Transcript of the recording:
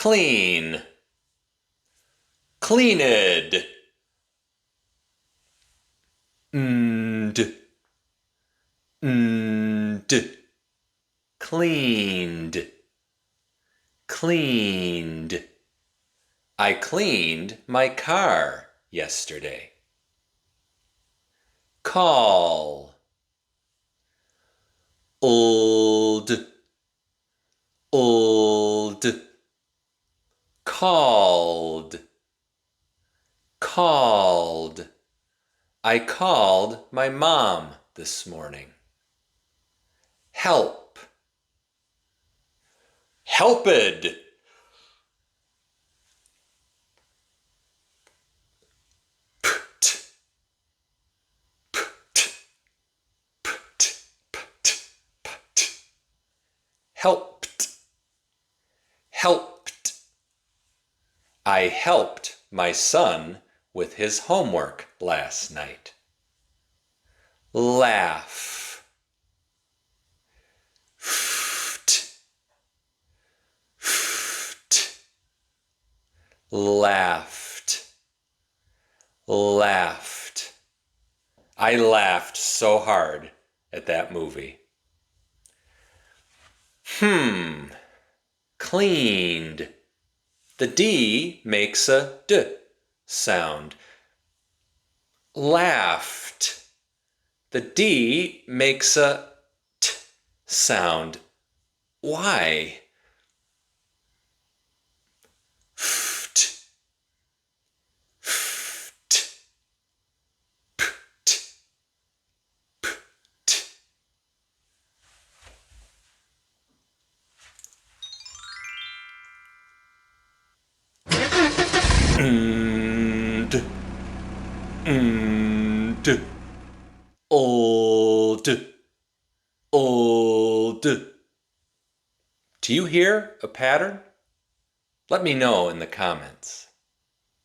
clean, cleaned, cleaned, cleaned. I cleaned my car yesterday. Call, old, old, called, called. I called my mom this morning. Help, helped. Helped, helped. I helped my son with his homework last night. Laugh, laughed, laughed. I laughed so hard at that movie. Cleaned. The D makes a D sound. Laughed. The D makes a T sound. Why? Old, old. Do you hear a pattern? Let me know in the comments.